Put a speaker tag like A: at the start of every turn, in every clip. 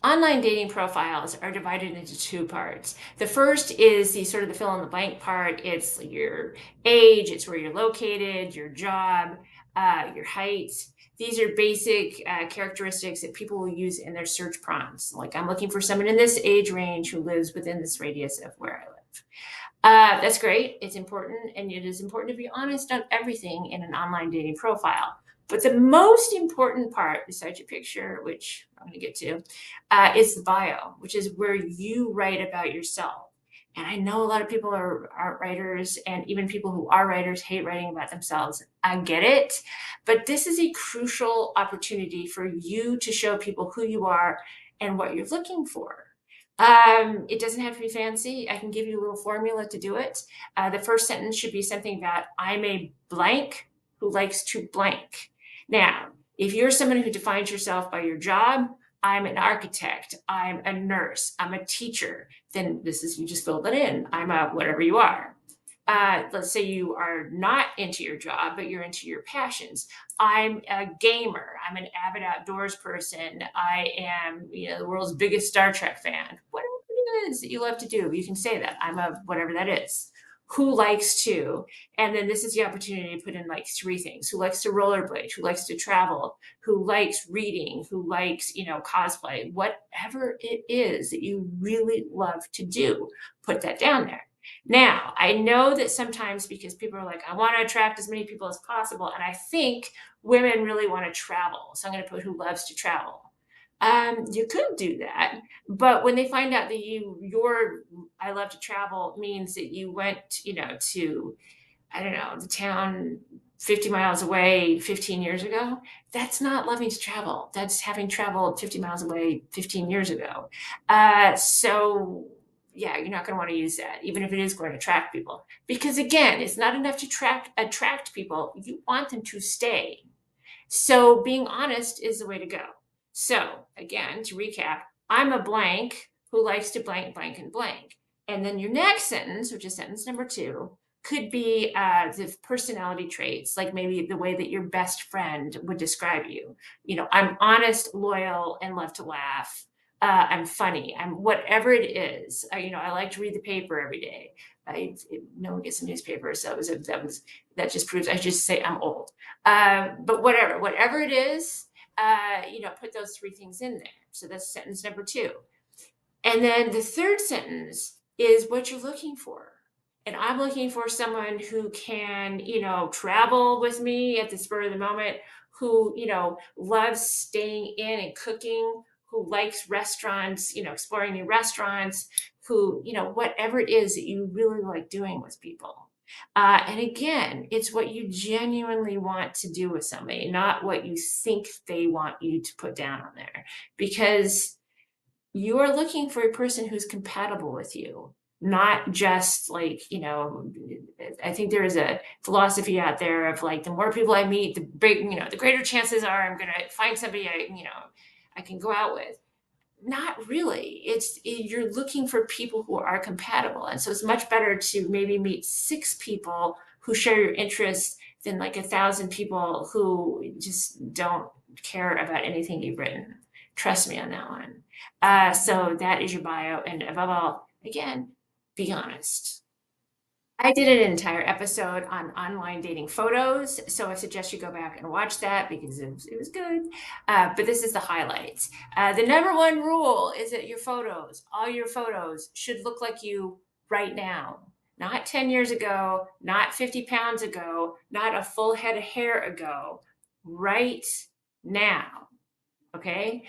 A: Online dating profiles are divided into two parts. The first is the sort of the fill in the blank part. It's your age, it's where you're located, your job, your height. These are basic characteristics that people will use in their search prompts. Like, I'm looking for someone in this age range who lives within this radius of where I live. That's great. It's important, and it is important to be honest on everything in an online dating profile. But the most important part, besides your picture, which I'm going to get to, is the bio, which is where you write about yourself. And I know a lot of people aren't writers, and even people who are writers hate writing about themselves. I get it. But this is a crucial opportunity for you to show people who you are and what you're looking for. It doesn't have to be fancy. I can give you a little formula to do it. The first sentence should be something about, I'm a blank who likes to blank. Now, if you're someone who defines yourself by your job, I'm an architect, I'm a nurse, I'm a teacher, then this is, you just fill that in. I'm a whatever you are. Let's say you are not into your job, but you're into your passions. I'm a gamer. I'm an avid outdoors person. I am, the world's biggest Star Trek fan. Whatever it is that you love to do, you can say that. I'm a whatever that is. Who likes to? And then this is the opportunity to put in like three things. Who likes to rollerblade? Who likes to travel? Who likes reading? Who likes, cosplay? Whatever it is that you really love to do, put that down there. Now, I know that sometimes because people are like, I want to attract as many people as possible. And I think women really want to travel. So I'm going to put who loves to travel. You could do that, but when they find out that your I love to travel means that you went, to, I don't know, the town 50 miles away 15 years ago, that's not loving to travel. That's having traveled 50 miles away 15 years ago. So yeah, you're not going to want to use that, even if it is going to attract people. Because again, it's not enough to attract people. You want them to stay. So being honest is the way to go. So again, to recap, I'm a blank who likes to blank, blank, and blank. And then your next sentence, which is sentence number two, could be the personality traits, like maybe the way that your best friend would describe you. I'm honest, loyal, and love to laugh. I'm funny. I'm whatever it is. I like to read the paper every day. No one gets a newspaper, so that just proves I just say I'm old. But whatever it is, put those three things in there. So that's sentence number two. And then the third sentence is what you're looking for. And I'm looking for someone who can, travel with me at the spur of the moment, who, loves staying in and cooking, who likes restaurants, exploring new restaurants, who, whatever it is that you really like doing with people. And again, it's what you genuinely want to do with somebody, not what you think they want you to put down on there. Because you are looking for a person who's compatible with you, not just like, I think there is a philosophy out there of like, the more people I meet, the greater chances are I'm going to find somebody I can go out with. Not really. You're looking for people who are compatible. And so it's much better to maybe meet six people who share your interests than like 1,000 people who just don't care about anything you've written. Trust me on that one. So that is your bio. And above all, again, be honest. I did an entire episode on online dating photos, so I suggest you go back and watch that because it was good. But this is the highlights. The number one rule is that all your photos, should look like you right now. Not 10 years ago, not 50 pounds ago, not a full head of hair ago, right now. Okay.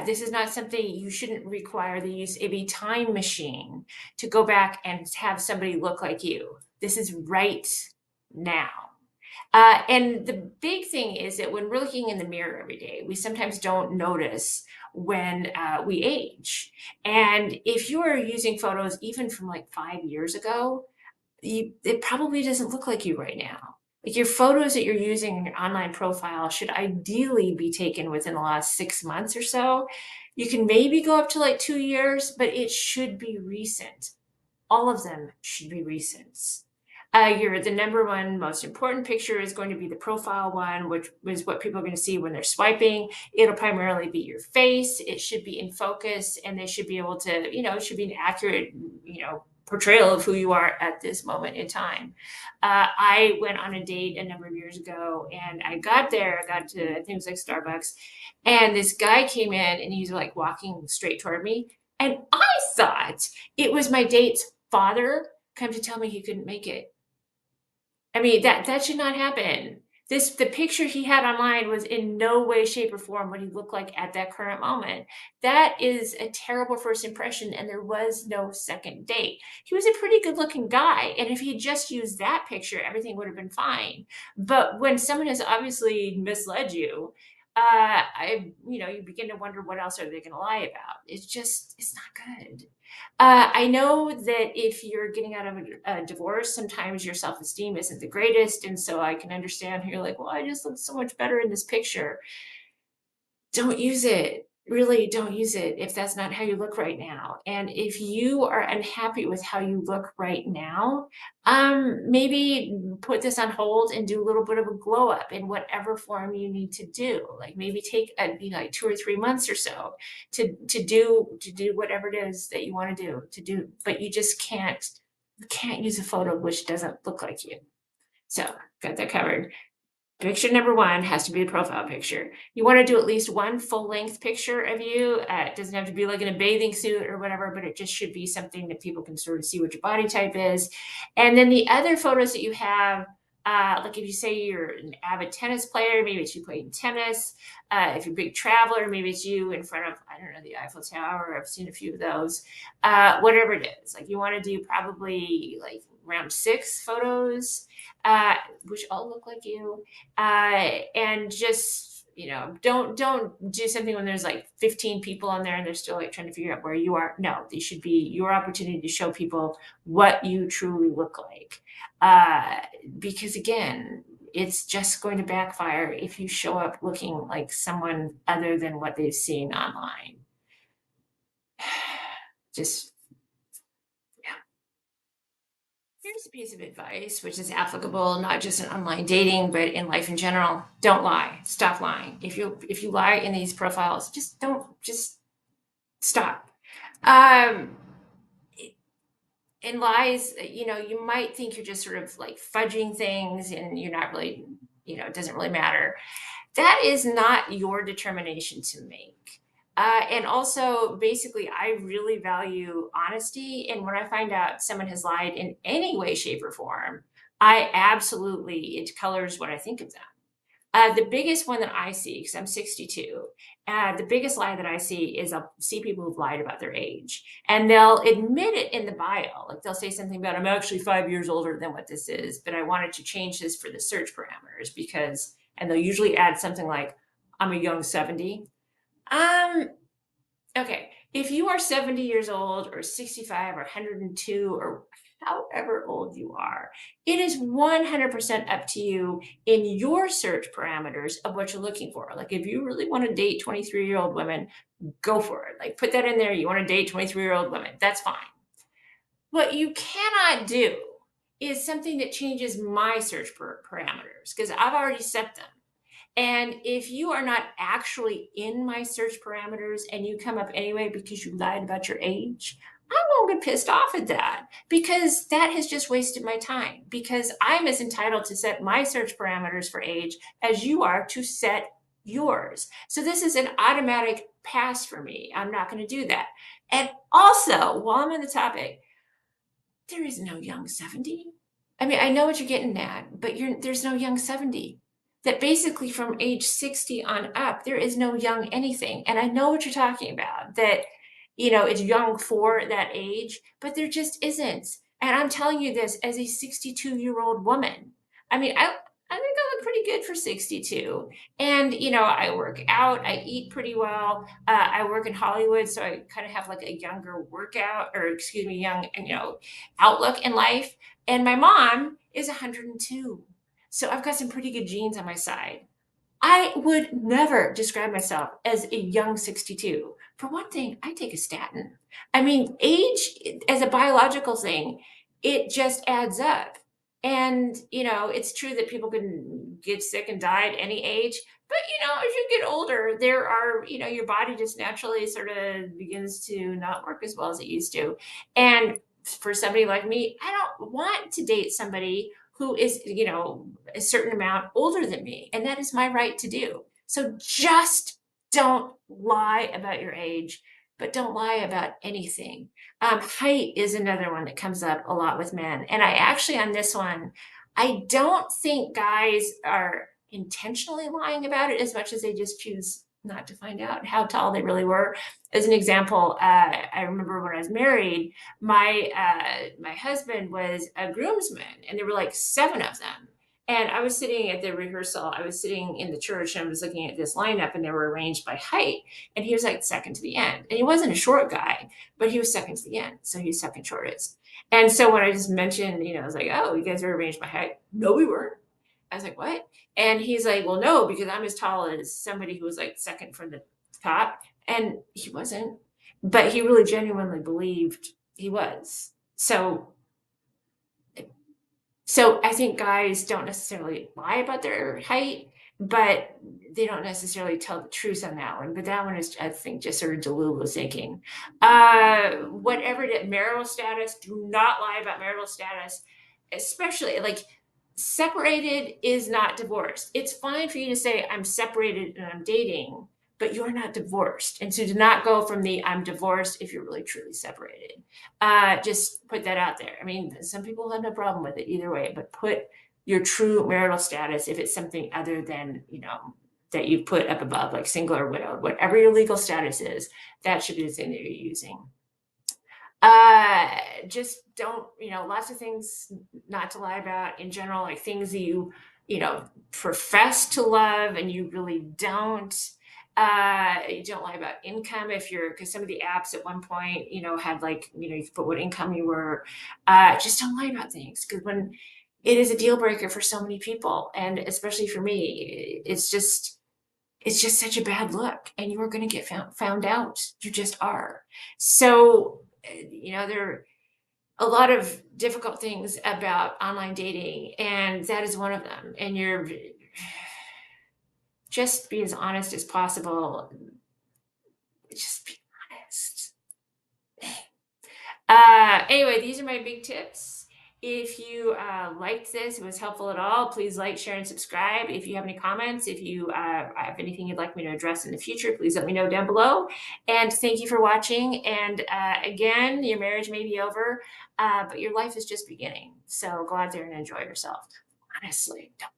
A: This is not something you shouldn't require the use of a time machine to go back and have somebody look like you. This is right now. And the big thing is that when we're looking in the mirror every day, we sometimes don't notice when we age. And if you are using photos even from like 5 years ago, it probably doesn't look like you right now. Like, your photos that you're using in your online profile should ideally be taken within the last 6 months or so. You can maybe go up to like 2 years, but it should be recent. All of them should be recent. The number one most important picture is going to be the profile one, which is what people are going to see when they're swiping. It'll primarily be your face. It should be in focus, and they should be able to, it should be an accurate, portrayal of who you are at this moment in time. I went on a date a number of years ago, and I got there. I got to, I think it was like Starbucks, and this guy came in, and he's like walking straight toward me, and I thought it was my date's father come to tell me he couldn't make it. I mean, that should not happen. The picture he had online was in no way, shape, or form what he looked like at that current moment. That is a terrible first impression, and there was no second date. He was a pretty good looking guy, and if he had just used that picture, everything would have been fine. But when someone has obviously misled you, you begin to wonder, what else are they going to lie about? It's not good. I know that if you're getting out of a divorce, sometimes your self esteem isn't the greatest. And so I can understand how you're like, well, I just look so much better in this picture. Don't use it. Really don't use it if that's not how you look right now. And if you are unhappy with how you look right now, maybe put this on hold and do a little bit of a glow up in whatever form you need to do. Like maybe take like 2 or 3 months or so to do whatever it is that you want to do. But you just can't use a photo which doesn't look like you. So got that covered. Picture number one has to be a profile picture. You want to do at least one full length picture of you. It doesn't have to be like in a bathing suit or whatever, but it just should be something that people can sort of see what your body type is. And then the other photos that you have, like if you say you're an avid tennis player, maybe it's you playing tennis. If you're a big traveler, maybe it's you in front of, I don't know, the Eiffel Tower. I've seen a few of those. Whatever it is, like you want to do probably like around 6 photos, which all look like you, and just don't do something when there's like 15 people on there and they're still like trying to figure out where you are. No, these should be your opportunity to show people what you truly look like, because again, it's just going to backfire if you show up looking like someone other than what they've seen online. Just Here's a piece of advice which is applicable not just in online dating, but in life in general. Don't lie. Stop lying. If you lie in these profiles, just stop. Um, in lies, you might think you're just sort of like fudging things and you're not really, it doesn't really matter. That is not your determination to make. And also, basically, I really value honesty. And when I find out someone has lied in any way, shape, or form, it colors what I think of them. The biggest one that I see, because I'm 62, the biggest lie that I see is I'll see people who've lied about their age, and they'll admit it in the bio. Like they'll say something about, I'm actually 5 years older than what this is, but I wanted to change this for the search parameters because, and they'll usually add something like, I'm a young 70. Okay, if you are 70 years old or 65 or 102 or however old you are, it is 100% up to you in your search parameters of what you're looking for. Like if you really want to date 23-year-old women, go for it. Like put that in there. You want to date 23-year-old women, that's fine. What you cannot do is something that changes my search parameters because I've already set them. And if you are not actually in my search parameters and you come up anyway because you lied about your age, I won't get pissed off at that because that has just wasted my time because I'm as entitled to set my search parameters for age as you are to set yours. So this is an automatic pass for me. I'm not going to do that. And also, while I'm on the topic, there is no young 70. I mean, I know what you're getting at, but there's no young 70. That basically from age 60 on up, there is no young anything. And I know what you're talking about, that, it's young for that age, but there just isn't. And I'm telling you this as a 62-year-old woman. I mean, I think I look pretty good for 62. And, I work out, I eat pretty well. I work in Hollywood, so I kind of have like a younger workout, or excuse me, young, outlook in life. And my mom is 102. So I've got some pretty good genes on my side. I would never describe myself as a young 62. For one thing, I take a statin. I mean, age as a biological thing, it just adds up. And, it's true that people can get sick and die at any age. But, as you get older, there are, your body just naturally sort of begins to not work as well as it used to. And for somebody like me, I don't want to date somebody who is, a certain amount older than me. And that is my right to do. So just don't lie about your age, but don't lie about anything. Height is another one that comes up a lot with men. And I actually, on this one, I don't think guys are intentionally lying about it as much as they just choose not to find out how tall they really were. As an example, I remember when I was married, my husband was a groomsman, and there were like seven of them. And I was sitting at the rehearsal. I was sitting in the church, and I was looking at this lineup, and they were arranged by height. And he was like second to the end, and he wasn't a short guy, but he was second to the end, so he was second shortest. And so when I just mentioned, I was like, "Oh, you guys are arranged by height." No, we weren't. I was like, "What?" And he's like, "Well, no, because I'm as tall as somebody who was like second from the top." And he wasn't, but he really genuinely believed he was. So I think guys don't necessarily lie about their height, but they don't necessarily tell the truth on that one. But that one is, I think, just sort of delulu thinking. Whatever the marital status, do not lie about marital status, especially like separated is not divorced. It's fine for you to say, I'm separated and I'm dating, but you're not divorced. And so do not go from the I'm divorced if you're really truly separated. Just put that out there. I mean, some people have no problem with it either way, but put your true marital status if it's something other than, that you put up above, like single or widowed, whatever your legal status is, that should be the thing that you're using. Just don't, lots of things not to lie about in general, like things that profess to love and you really don't. You don't lie about income because some of the apps at one point, had like, you could put what income you were. Just don't lie about things, because when it is a deal breaker for so many people, and especially for me, it's just such a bad look, and you are going to get found out. You just are. So, there are a lot of difficult things about online dating, and that is one of them. And you're just be as honest as possible. Just be honest. Anyway, these are my big tips. If you liked this, it was helpful at all, please like, share, and subscribe. If you have any comments, if you have anything you'd like me to address in the future, please let me know down below. And thank you for watching. And again, your marriage may be over, but your life is just beginning. So go out there and enjoy yourself. Honestly, don't